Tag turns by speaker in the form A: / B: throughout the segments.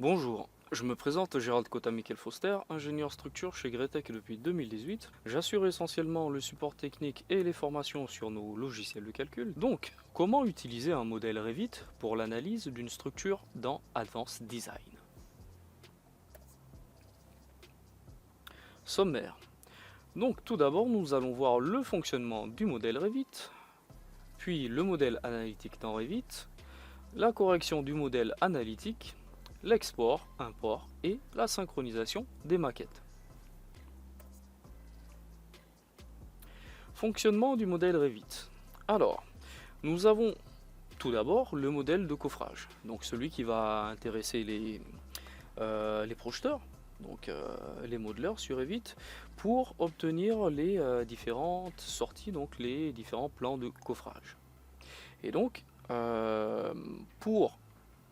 A: Bonjour, je me présente Gérald Kota-Michael Foster, ingénieur structure chez Gretec depuis 2018. J'assure essentiellement le support technique et les formations sur nos logiciels de calcul. Donc, comment utiliser un modèle Revit pour l'analyse d'une structure dans Advanced Design? Sommaire. Donc, tout d'abord, nous allons voir le fonctionnement du modèle Revit, puis le modèle analytique dans Revit, la correction du modèle analytique, l'export, import et la synchronisation des maquettes. Fonctionnement du modèle Revit. Alors, nous avons tout d'abord le modèle de coffrage, donc celui qui va intéresser les projeteurs, donc les modeleurs sur Revit, pour obtenir les différentes sorties, donc les différents plans de coffrage. Et donc, pour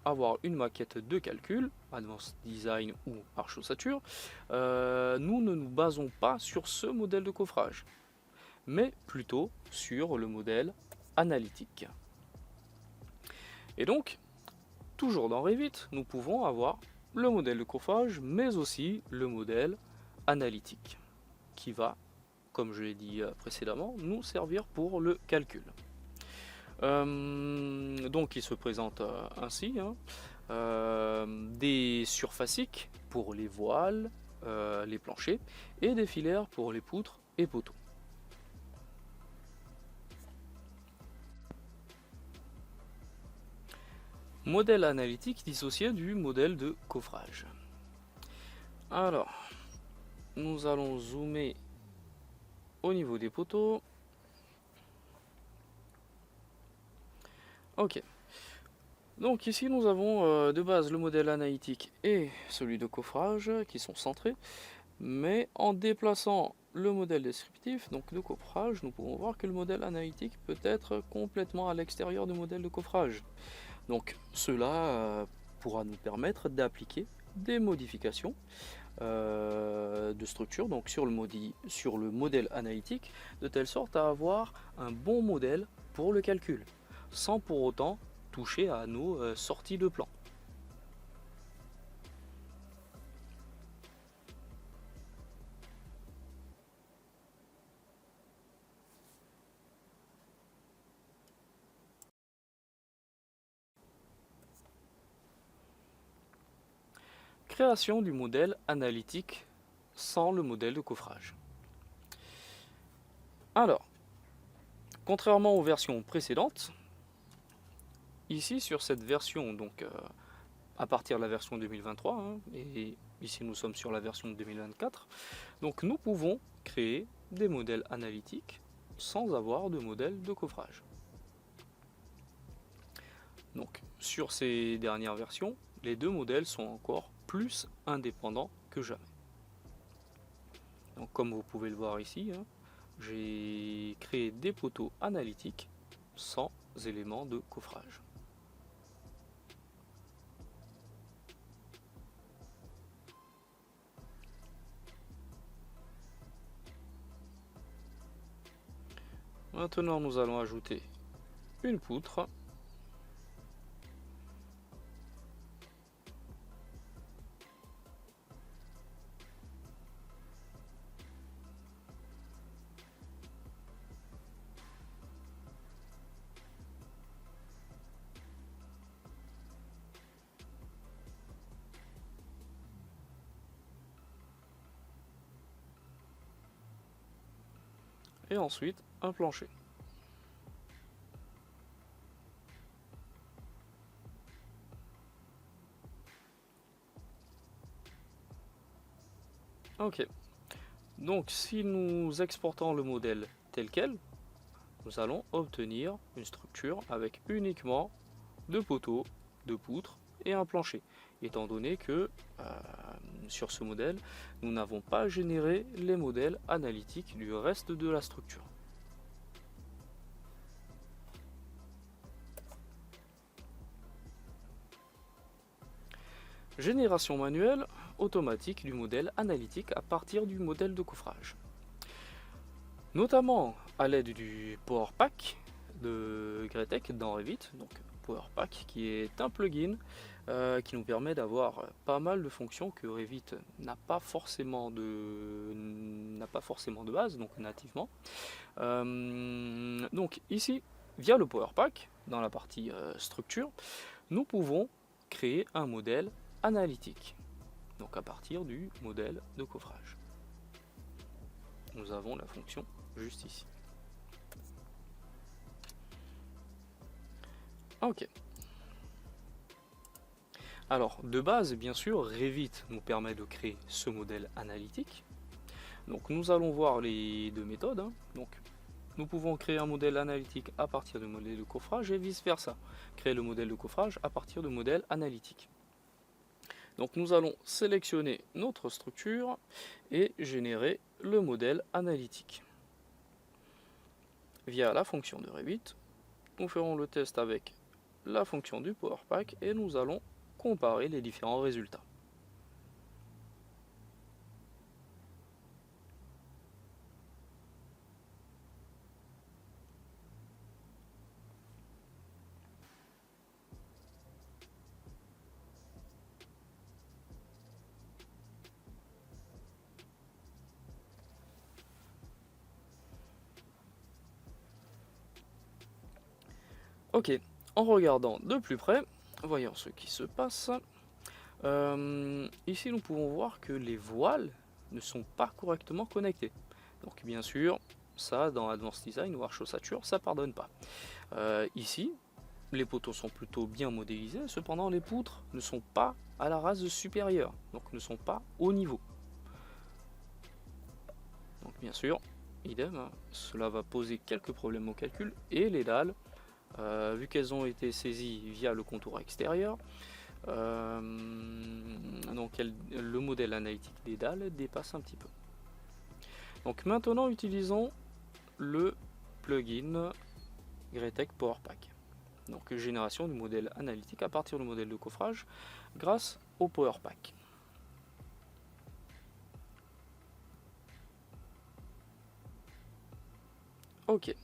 A: avoir une maquette de calcul, Advanced Design ou Arch-Ossature, nous ne nous basons pas sur ce modèle de coffrage, mais plutôt sur le modèle analytique. Et donc, toujours dans Revit, nous pouvons avoir le modèle de coffrage, mais aussi le modèle analytique, qui va, comme je l'ai dit précédemment, nous servir pour le calcul. Donc il se présente ainsi, hein. Des surfaciques pour les voiles, les planchers, et des filaires pour les poutres et poteaux. Modèle analytique dissocié du modèle de coffrage. Alors, nous allons zoomer au niveau des poteaux. Ok. Donc ici nous avons de base le modèle analytique et celui de coffrage qui sont centrés, mais en déplaçant le modèle descriptif, donc de coffrage, nous pouvons voir que le modèle analytique peut être complètement à l'extérieur du modèle de coffrage. Donc cela pourra nous permettre d'appliquer des modifications de structure donc sur le modèle analytique, de telle sorte à avoir un bon modèle pour le calcul, sans pour autant toucher à nos sorties de plan. Création du modèle analytique sans le modèle de coffrage. Alors, contrairement aux versions précédentes, ici sur cette version, donc à partir de la version 2023, hein, et ici nous sommes sur la version 2024, donc nous pouvons créer des modèles analytiques sans avoir de modèle de coffrage. Donc sur ces dernières versions, les deux modèles sont encore plus indépendants que jamais. Donc comme vous pouvez le voir ici, hein, j'ai créé des poteaux analytiques sans éléments de coffrage. Maintenant nous allons ajouter une poutre. Et ensuite un plancher. Ok, donc si nous exportons le modèle tel quel, nous allons obtenir une structure avec uniquement deux poteaux, deux poutres et un plancher, étant donné que sur ce modèle, nous n'avons pas généré les modèles analytiques du reste de la structure. Génération manuelle automatique du modèle analytique à partir du modèle de coffrage. Notamment à l'aide du PowerPack de Gretec dans Revit, donc PowerPack qui est un plugin qui nous permet d'avoir pas mal de fonctions que Revit n'a pas forcément de base, donc nativement. Donc ici, via le Power Pack, dans la partie structure, nous pouvons créer un modèle analytique, donc à partir du modèle de coffrage. Nous avons la fonction juste ici. Ok. Alors, de base, bien sûr, Revit nous permet de créer ce modèle analytique. Donc, nous allons voir les deux méthodes. Donc, nous pouvons créer un modèle analytique à partir du modèle de coffrage et vice-versa. Créer le modèle de coffrage à partir du modèle analytique. Donc, nous allons sélectionner notre structure et générer le modèle analytique. Via la fonction de Revit, nous ferons le test avec la fonction du Power Pack et nous allons comparer les différents résultats. Ok, en regardant de plus près, voyons ce qui se passe. Ici, nous pouvons voir que les voiles ne sont pas correctement connectées. Donc, bien sûr, ça, dans Advanced Design ou Archossature, ça pardonne pas. Ici, les poteaux sont plutôt bien modélisés, cependant, les poutres ne sont pas à la rase supérieure, donc ne sont pas au niveau. Donc, bien sûr, idem, cela va poser quelques problèmes au calcul, et les dalles, vu qu'elles ont été saisies via le contour extérieur, donc le modèle analytique des dalles dépasse un petit peu. Donc maintenant utilisons le plugin Greatech Power Pack. Donc génération du modèle analytique à partir du modèle de coffrage grâce au Power Pack. Ok.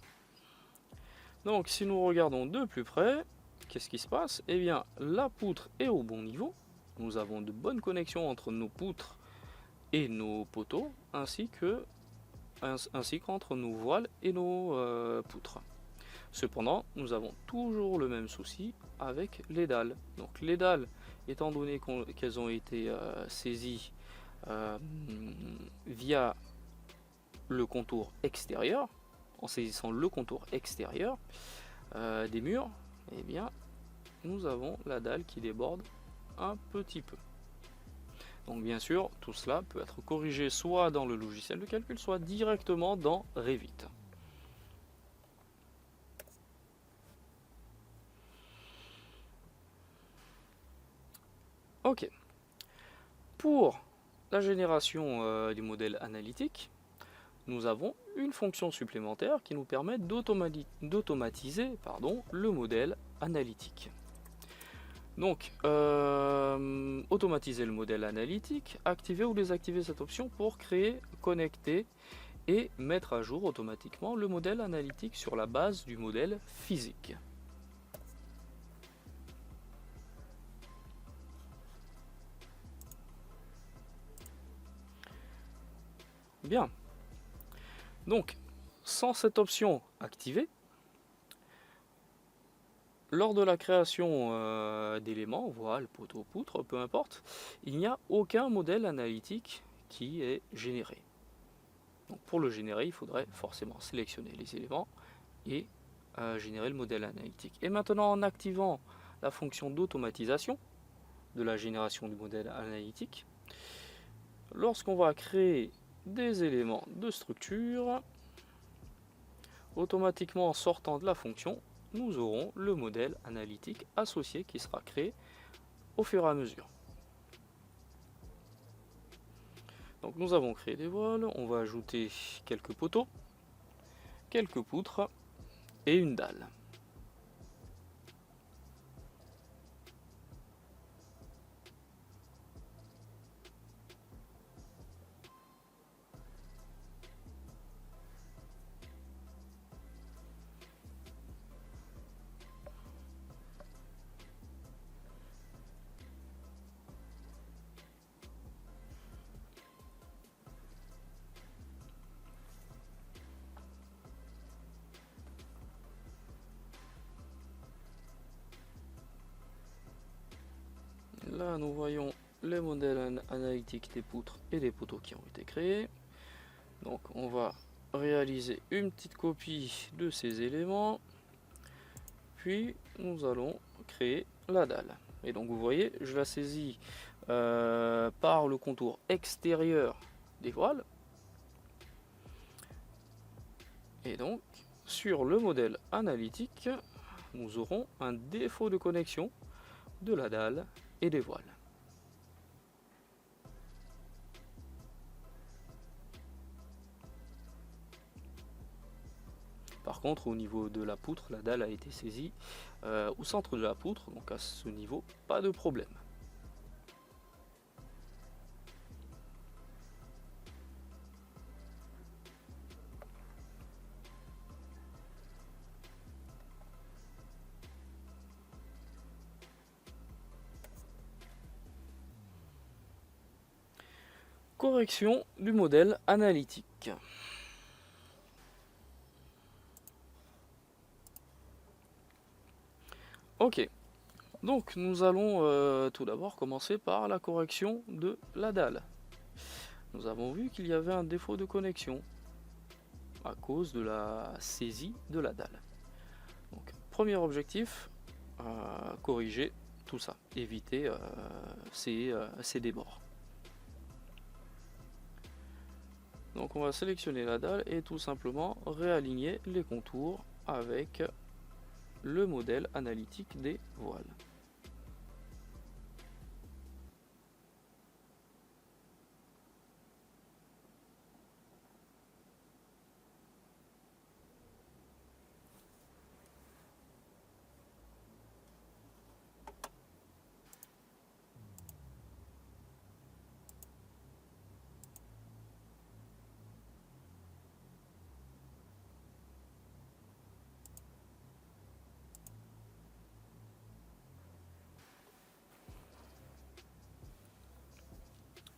A: Donc si nous regardons de plus près, qu'est-ce qui se passe? Eh bien la poutre est au bon niveau. Nous avons de bonnes connexions entre nos poutres et nos poteaux, ainsi qu'entre nos voiles et nos poutres. Cependant, nous avons toujours le même souci avec les dalles. Donc les dalles, étant donné qu'elles ont été saisies via le contour extérieur, en saisissant le contour extérieur des murs, eh bien, nous avons la dalle qui déborde un petit peu. Donc bien sûr, tout cela peut être corrigé soit dans le logiciel de calcul, soit directement dans Revit. Ok. Pour la génération du modèle analytique, nous avons une fonction supplémentaire qui nous permet d'automatiser le modèle analytique. Donc, automatiser le modèle analytique, activer ou désactiver cette option pour créer, connecter et mettre à jour automatiquement le modèle analytique sur la base du modèle physique. Bien. Donc, sans cette option activée, lors de la création d'éléments, voile, poteau, poutre, peu importe, il n'y a aucun modèle analytique qui est généré. Donc pour le générer, il faudrait forcément sélectionner les éléments et générer le modèle analytique. Et maintenant, en activant la fonction d'automatisation de la génération du modèle analytique, lorsqu'on va créer des éléments de structure, automatiquement en sortant de la fonction, nous aurons le modèle analytique associé qui sera créé au fur et à mesure. Donc nous avons créé des voiles, on va ajouter quelques poteaux, quelques poutres et une dalle. Là, nous voyons les modèles analytiques des poutres et des poteaux qui ont été créés. Donc, on va réaliser une petite copie de ces éléments. Puis, nous allons créer la dalle. Et donc, vous voyez, je la saisis par le contour extérieur des voiles. Et donc, sur le modèle analytique, nous aurons un défaut de connexion de la dalle et des voiles. Par contre, au niveau de la poutre, la dalle a été saisie au centre de la poutre, donc à ce niveau, pas de problème. Correction du modèle analytique. Ok, donc nous allons tout d'abord commencer par la correction de la dalle. Nous avons vu qu'il y avait un défaut de connexion à cause de la saisie de la dalle. Donc, premier objectif, corriger tout ça, éviter ces débords. Donc on va sélectionner la dalle et tout simplement réaligner les contours avec le modèle analytique des voiles.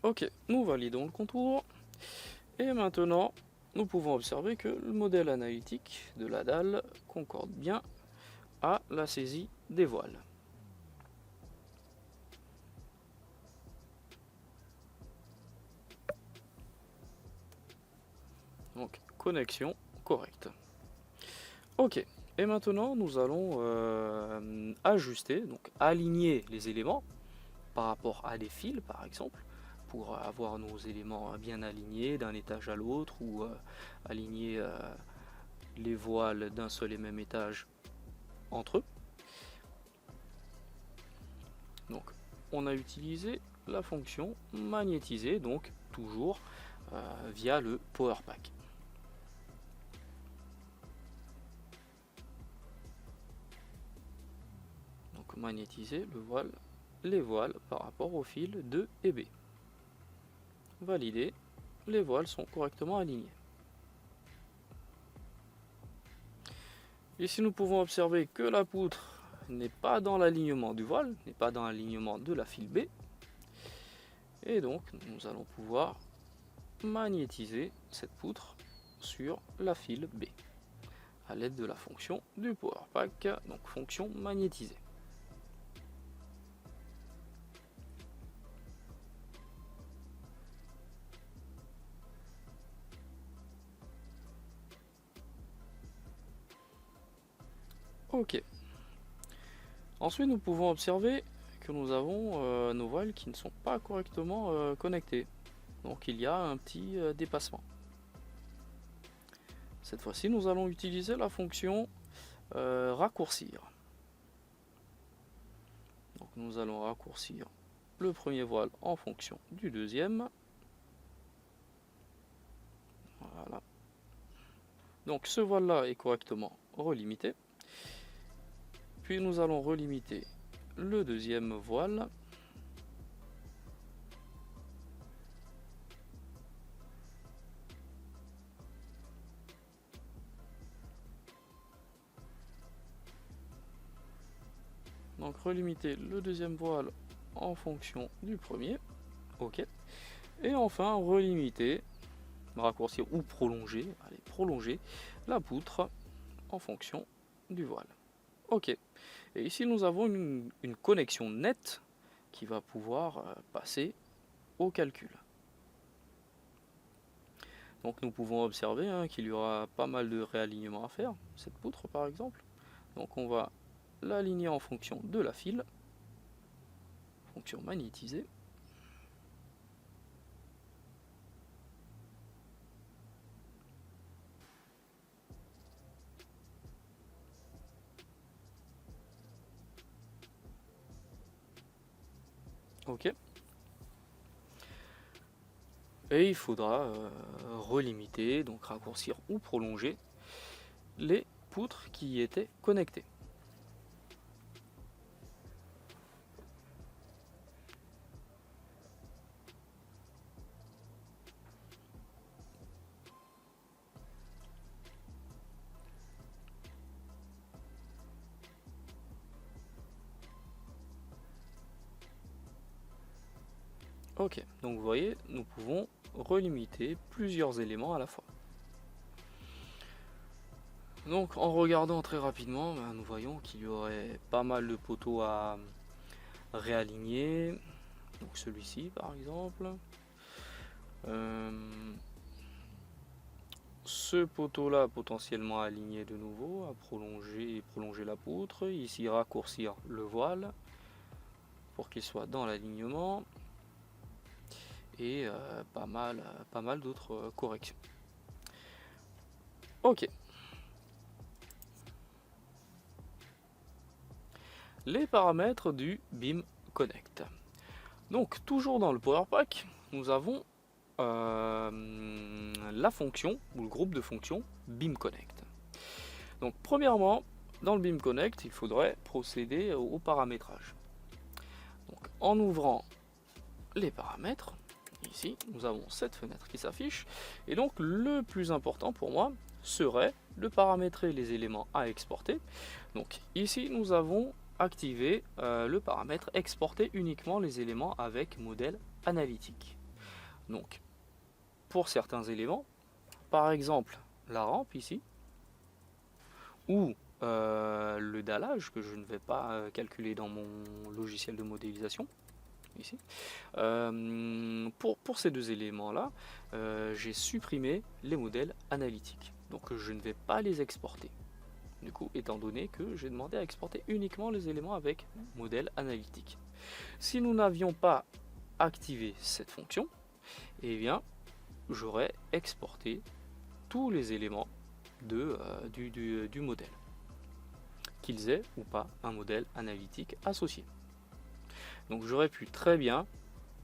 A: Ok, nous validons le contour. Et maintenant, nous pouvons observer que le modèle analytique de la dalle concorde bien à la saisie des voiles. Donc, connexion correcte. Ok, et maintenant nous allons ajuster, donc aligner les éléments par rapport à des fils par exemple, pour avoir nos éléments bien alignés d'un étage à l'autre ou aligner les voiles d'un seul et même étage entre eux. Donc on a utilisé la fonction magnétiser, donc toujours via le Power Pack. Donc magnétiser les voiles par rapport au fil de et B. Validé, les voiles sont correctement alignées. Ici nous pouvons observer que la poutre n'est pas dans l'alignement du voile, n'est pas dans l'alignement de la file B. Et donc nous allons pouvoir magnétiser cette poutre sur la file B à l'aide de la fonction du Power Pack, donc fonction magnétisée. Ok. Ensuite, nous pouvons observer que nous avons nos voiles qui ne sont pas correctement connectées. Donc il y a un petit dépassement. Cette fois-ci, nous allons utiliser la fonction raccourcir. Donc nous allons raccourcir le premier voile en fonction du deuxième. Voilà. Donc ce voile-là est correctement relimité. Puis nous allons relimiter le deuxième voile. Donc relimiter le deuxième voile en fonction du premier. Ok. Et enfin relimiter, raccourcir ou prolonger, allez, prolonger la poutre en fonction du voile. Ok. Et ici nous avons une connexion nette qui va pouvoir passer au calcul. Donc nous pouvons observer qu'il y aura pas mal de réalignements à faire, cette poutre par exemple. Donc on va l'aligner en fonction de la file, fonction magnétisée. Ok. Et il faudra relimiter, donc raccourcir ou prolonger les poutres qui y étaient connectées. Ok, donc vous voyez, nous pouvons relimiter plusieurs éléments à la fois. Donc en regardant très rapidement, nous voyons qu'il y aurait pas mal de poteaux à réaligner. Donc celui-ci par exemple. Ce poteau là potentiellement aligné de nouveau, à prolonger la poutre. Ici raccourcir le voile pour qu'il soit dans l'alignement. Et pas mal d'autres corrections. Ok. Les paramètres du BIM Connect. Donc toujours dans le Power Pack, nous avons la fonction ou le groupe de fonctions BIM Connect. Donc premièrement, dans le BIM Connect, il faudrait procéder au paramétrage. Donc en ouvrant les paramètres, ici nous avons cette fenêtre qui s'affiche, et donc le plus important pour moi serait de paramétrer les éléments à exporter. Donc ici nous avons activé le paramètre exporter uniquement les éléments avec modèle analytique. Donc pour certains éléments, par exemple la rampe ici, ou le dallage que je ne vais pas calculer dans mon logiciel de modélisation, ici. Pour ces deux éléments-là, j'ai supprimé les modèles analytiques. Donc je ne vais pas les exporter. Du coup, étant donné que j'ai demandé à exporter uniquement les éléments avec modèle analytique. Si nous n'avions pas activé cette fonction, eh bien, j'aurais exporté tous les éléments du modèle, qu'ils aient ou pas un modèle analytique associé. Donc j'aurais pu très bien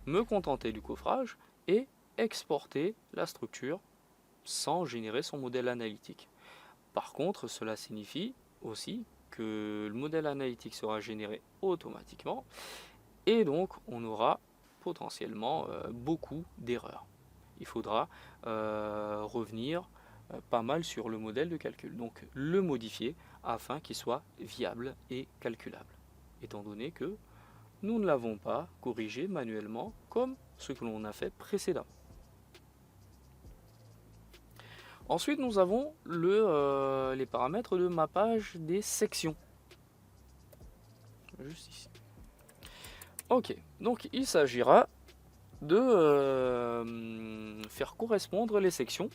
A: me contenter du coffrage et exporter la structure sans générer son modèle analytique. Par contre, cela signifie aussi que le modèle analytique sera généré automatiquement et donc on aura potentiellement beaucoup d'erreurs. Il faudra revenir pas mal sur le modèle de calcul, donc le modifier afin qu'il soit viable et calculable, étant donné que nous ne l'avons pas corrigé manuellement comme ce que l'on a fait précédemment. Ensuite, nous avons les paramètres de mappage des sections. Juste ici. Ok, donc il s'agira de faire correspondre les sections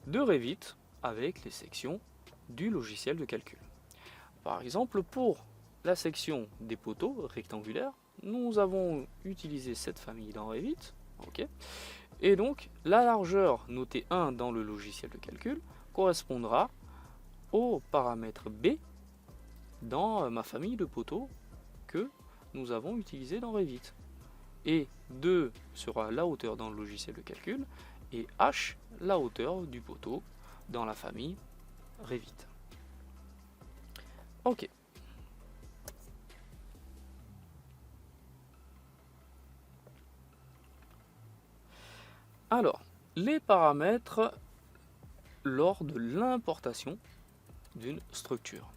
A: de Revit avec les sections du logiciel de calcul. Par exemple, pour la section des poteaux rectangulaires, nous avons utilisé cette famille dans Revit. Okay. Et donc, la largeur notée 1 dans le logiciel de calcul correspondra au paramètre B dans ma famille de poteaux que nous avons utilisé dans Revit. Et 2 sera la hauteur dans le logiciel de calcul et H la hauteur du poteau dans la famille Revit. Ok. Alors, les paramètres lors de l'importation d'une structure.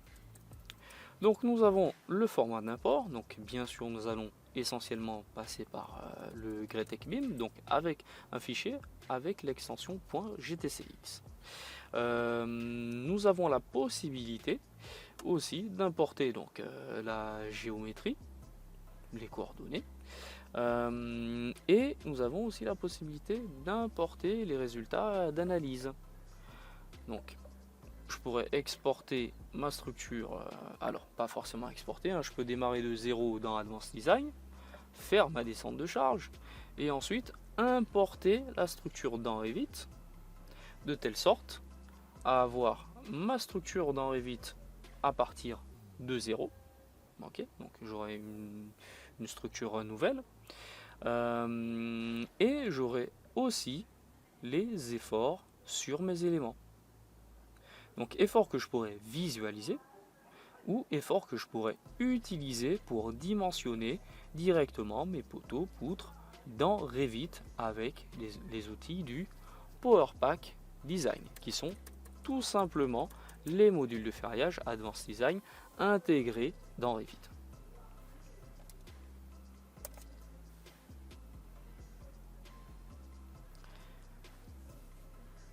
A: Donc nous avons le format d'import, donc bien sûr nous allons essentiellement passer par le Greatech BIM, donc avec un fichier avec l'extension .gtcx. Nous avons la possibilité aussi d'importer donc la géométrie les coordonnées. Et nous avons aussi la possibilité d'importer les résultats d'analyse. Donc je pourrais exporter ma structure, alors pas forcément exporter, hein, je peux démarrer de zéro dans Advanced Design, faire ma descente de charge, et ensuite importer la structure dans Revit, de telle sorte à avoir ma structure dans Revit à partir de zéro. Ok, donc j'aurai une structure nouvelle, et j'aurai aussi les efforts sur mes éléments. Donc efforts que je pourrais visualiser ou efforts que je pourrais utiliser pour dimensionner directement mes poteaux, poutres dans Revit avec les outils du PowerPack Design qui sont tout simplement les modules de ferraillage Advanced Design intégrés dans Revit.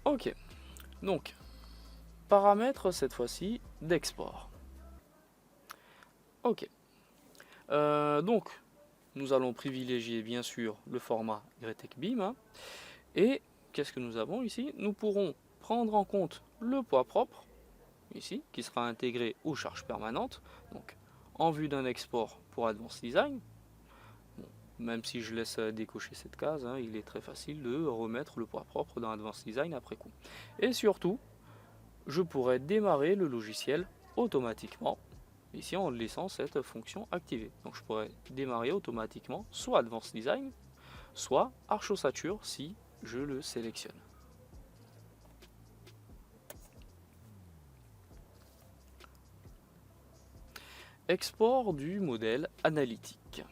A: Ok, donc paramètres cette fois-ci d'export. Ok, donc nous allons privilégier bien sûr le format Gretek Beam, hein, et qu'est-ce que nous avons ici? Nous pourrons prendre en compte le poids propre ici qui sera intégré aux charges permanentes, donc en vue d'un export pour Advanced Design. Bon, même si je laisse décocher cette case, hein, il est très facile de remettre le poids propre dans Advanced Design après coup. Et surtout, je pourrais démarrer le logiciel automatiquement, ici en laissant cette fonction activée. Donc je pourrais démarrer automatiquement soit Advanced Design, soit Arch Ossature si je le sélectionne. Export du modèle analytique.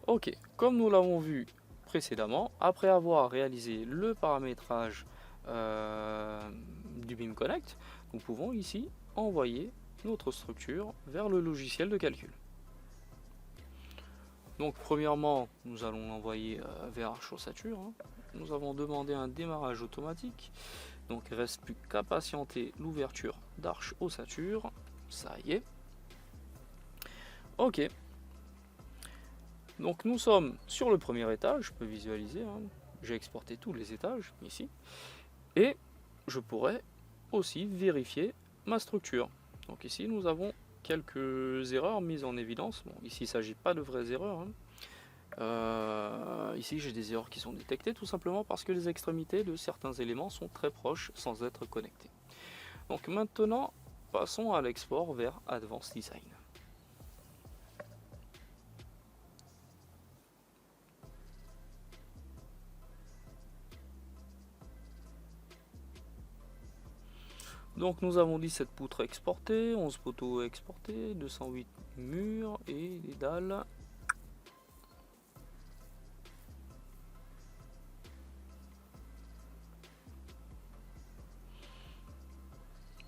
A: Ok, comme nous l'avons vu précédemment, après avoir réalisé le paramétrage du Beam Connect, nous pouvons ici envoyer notre structure vers le logiciel de calcul. Donc premièrement, nous allons l'envoyer vers Arch Ossature. Hein. Nous avons demandé un démarrage automatique. Donc il ne reste plus qu'à patienter l'ouverture d'Arch Ossature. Ça y est. Ok. Donc nous sommes sur le premier étage. Je peux visualiser. Hein. J'ai exporté tous les étages ici. Et je pourrais aussi vérifier ma structure. Donc ici nous avons quelques erreurs mises en évidence. Bon, ici il ne s'agit pas de vraies erreurs. Hein. Ici j'ai des erreurs qui sont détectées tout simplement parce que les extrémités de certains éléments sont très proches sans être connectés. Donc maintenant passons à l'export vers Advanced Design. Donc nous avons 17 poutres exportées, 11 poteaux exportés, 208 murs et des dalles.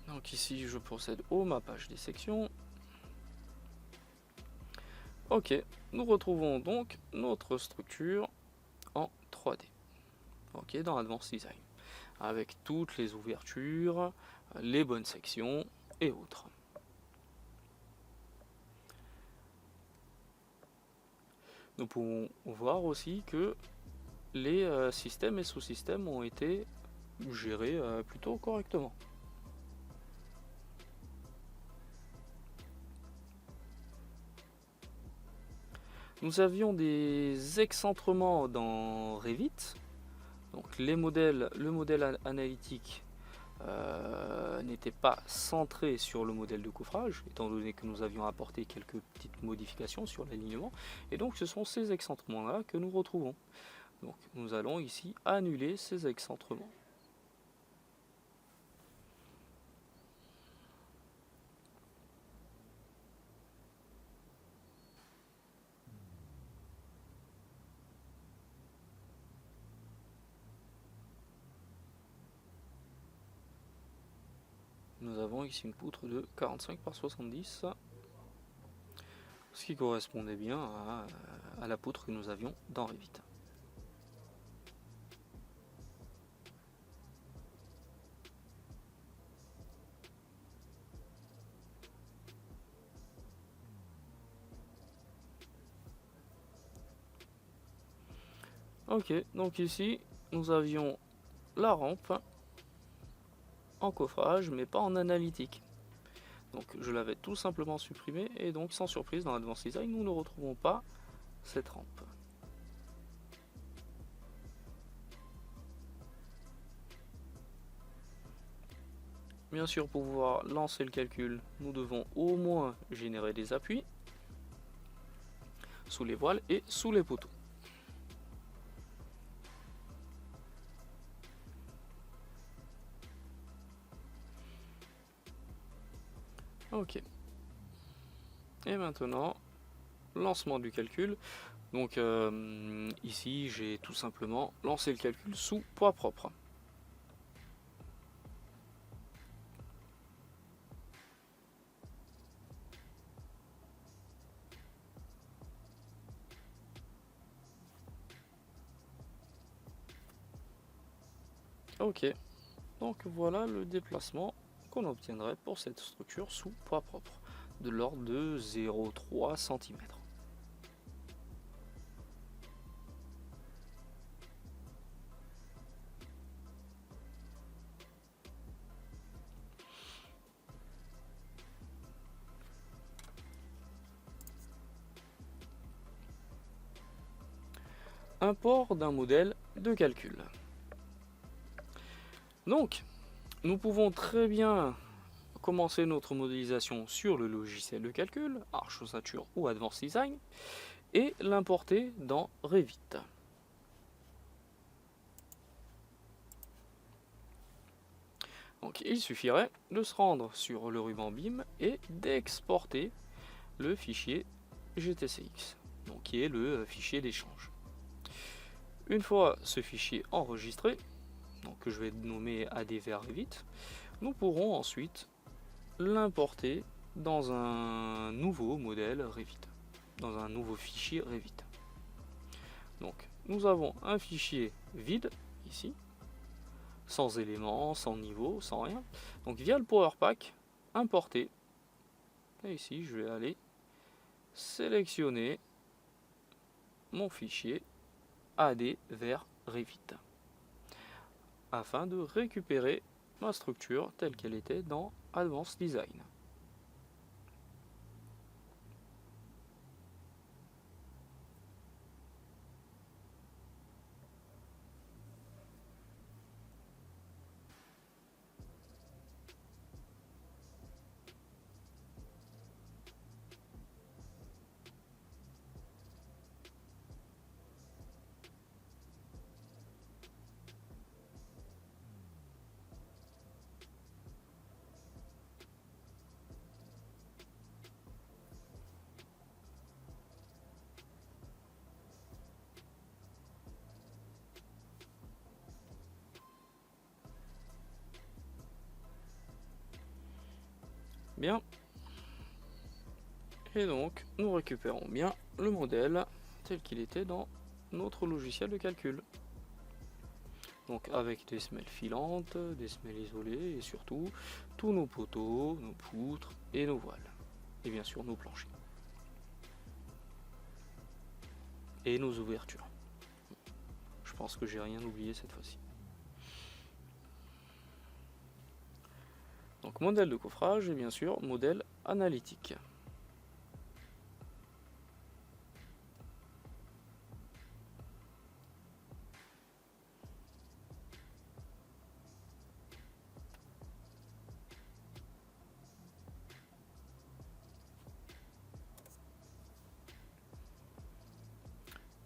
A: Donc ici je procède au mappage des sections. Ok, nous retrouvons donc notre structure en 3D. Ok, dans Advanced Design. Avec toutes les ouvertures, les bonnes sections et autres. Nous pouvons voir aussi que les systèmes et sous-systèmes ont été gérés plutôt correctement. Nous avions des excentrements dans Revit. Donc le modèle analytique n'était pas centré sur le modèle de coffrage, étant donné que nous avions apporté quelques petites modifications sur l'alignement. Et donc ce sont ces excentrements-là que nous retrouvons. Donc nous allons ici annuler ces excentrements. Nous avons ici une poutre de 45 par 70, ce qui correspondait bien à la poutre que nous avions dans Revit. Ok, donc ici, nous avions la rampe en coffrage, mais pas en analytique. Donc je l'avais tout simplement supprimé, et donc sans surprise, dans Advanced Design, nous ne retrouvons pas cette rampe. Bien sûr, pour pouvoir lancer le calcul, nous devons au moins générer des appuis sous les voiles et sous les poteaux. Ok. Et maintenant, lancement du calcul. Donc ici, j'ai tout simplement lancé le calcul sous poids propre. Ok, donc voilà le déplacement qu'on obtiendrait pour cette structure sous poids propre, de l'ordre de 0,3 cm. Import d'un modèle de calcul. Donc, nous pouvons très bien commencer notre modélisation sur le logiciel de calcul, Arch Ossature ou Advanced Design, et l'importer dans Revit. Donc il suffirait de se rendre sur le ruban BIM et d'exporter le fichier GTCX, donc qui est le fichier d'échange. Une fois ce fichier enregistré, donc que je vais nommer ADV Revit, nous pourrons ensuite l'importer dans un nouveau modèle Revit, dans un nouveau fichier Revit. Donc nous avons un fichier vide ici, sans éléments, sans niveau, sans rien. Donc via le Power Pack, importer. Et ici je vais aller sélectionner mon fichier AD vers Revit afin de récupérer ma structure telle qu'elle était dans Advanced Design. Bien. Et donc nous récupérons bien le modèle tel qu'il était dans notre logiciel de calcul. Donc avec des semelles filantes, des semelles isolées et surtout tous nos poteaux, nos poutres et nos voiles. Et bien sûr nos planchers. Et nos ouvertures. Je pense que j'ai rien oublié cette fois-ci. Donc modèle de coffrage et bien sûr modèle analytique.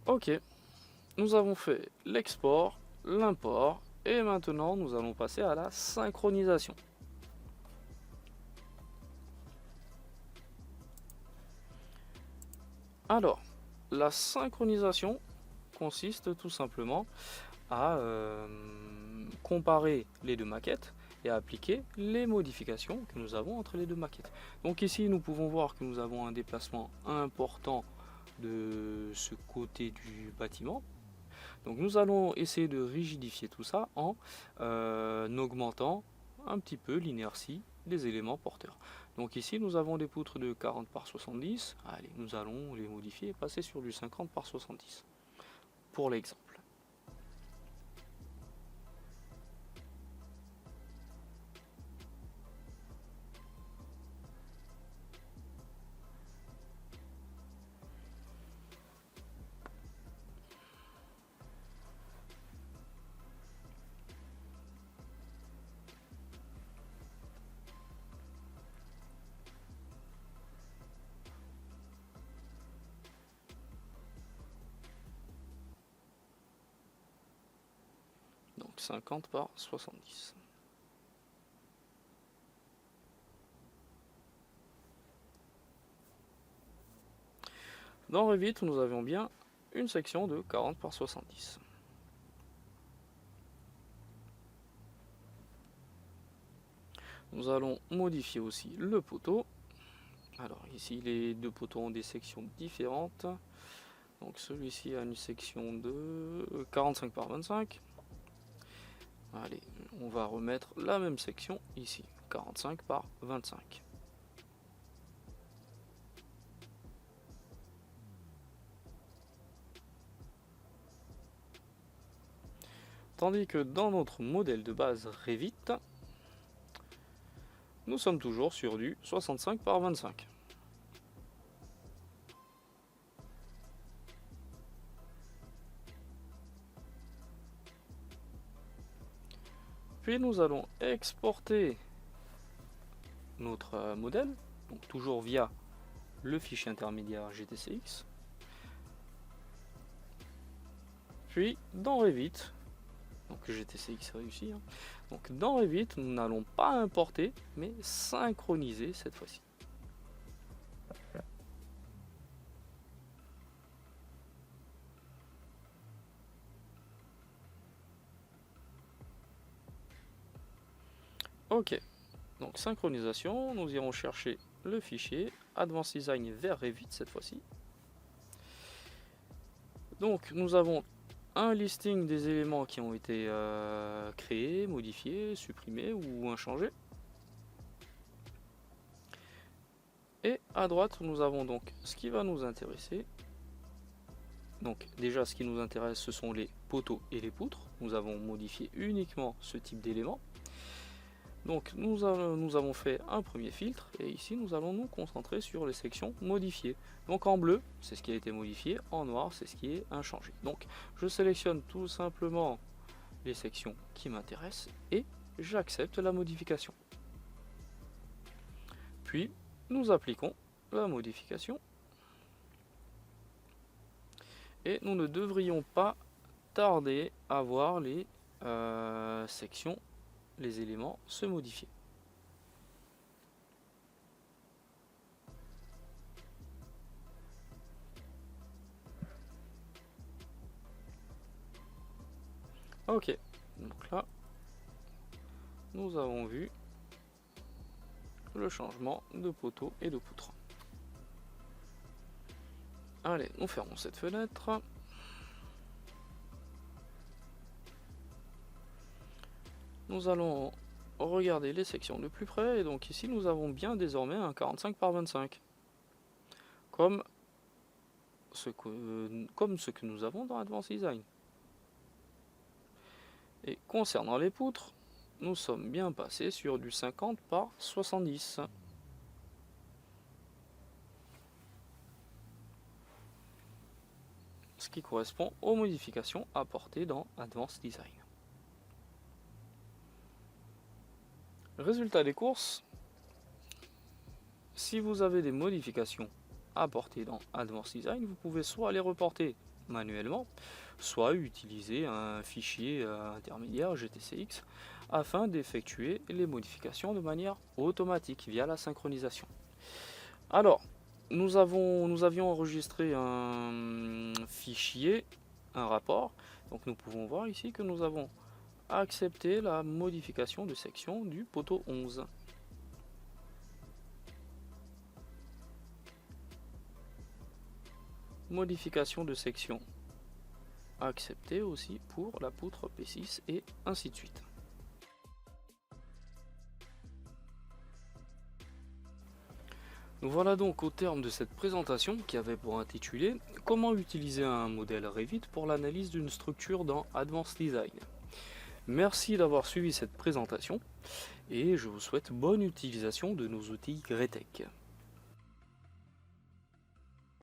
A: Ok, nous avons fait l'export, l'import et maintenant nous allons passer à la synchronisation. Alors, la synchronisation consiste tout simplement à comparer les deux maquettes et à appliquer les modifications que nous avons entre les deux maquettes. Donc ici, nous pouvons voir que nous avons un déplacement important de ce côté du bâtiment. Donc nous allons essayer de rigidifier tout ça en augmentant un petit peu l'inertie des éléments porteurs. Donc ici nous avons des poutres de 40 par 70. Allez, nous allons les modifier et passer sur du 50 par 70 pour l'exemple. 50 par 70. Dans Revit, nous avions bien une section de 40 par 70. Nous allons modifier aussi le poteau. Alors ici, les deux poteaux ont des sections différentes. Donc celui-ci a une section de 45 par 25. Allez, on va remettre la même section ici, 45 par 25. Tandis que dans notre modèle de base Revit, nous sommes toujours sur du 65 par 25. Puis nous allons exporter notre modèle, donc toujours via le fichier intermédiaire GTCX. Puis dans Revit, donc GTCX réussi, hein. Donc dans Revit, nous n'allons pas importer, mais synchroniser cette fois-ci. Ok, donc synchronisation, nous irons chercher le fichier Advanced Design vers Revit cette fois-ci. Donc nous avons un listing des éléments qui ont été créés, modifiés, supprimés ou inchangés. Et à droite, nous avons donc ce qui va nous intéresser. Donc déjà, ce qui nous intéresse, ce sont les poteaux et les poutres. Nous avons modifié uniquement ce type d'éléments. Donc nous avons fait un premier filtre et ici nous allons nous concentrer sur les sections modifiées. Donc en bleu c'est ce qui a été modifié, en noir c'est ce qui est inchangé. Donc je sélectionne tout simplement les sections qui m'intéressent et j'accepte la modification. Puis nous appliquons la modification et nous ne devrions pas tarder à voir les sections, les éléments se modifier. Ok, donc là, nous avons vu le changement de poteau et de poutre. Allez, nous fermons cette fenêtre. Nous allons regarder les sections de plus près, et donc ici nous avons bien désormais un 45 par 25, comme ce que nous avons dans Advanced Design. Et concernant les poutres, nous sommes bien passés sur du 50 par 70. Ce qui correspond aux modifications apportées dans Advanced Design. Résultat des courses, si vous avez des modifications apportées dans Advanced Design, vous pouvez soit les reporter manuellement, soit utiliser un fichier intermédiaire GTCX afin d'effectuer les modifications de manière automatique via la synchronisation. Alors, nous avions enregistré un fichier, un rapport, donc nous pouvons voir ici que nous avons accepté la modification de section du poteau 11. Modification de section acceptée aussi pour la poutre P6 et ainsi de suite. Nous voilà donc au terme de cette présentation qui avait pour intitulé « Comment utiliser un modèle Revit pour l'analyse d'une structure dans Advanced Design ». Merci d'avoir suivi cette présentation et je vous souhaite bonne utilisation de nos outils Gretec.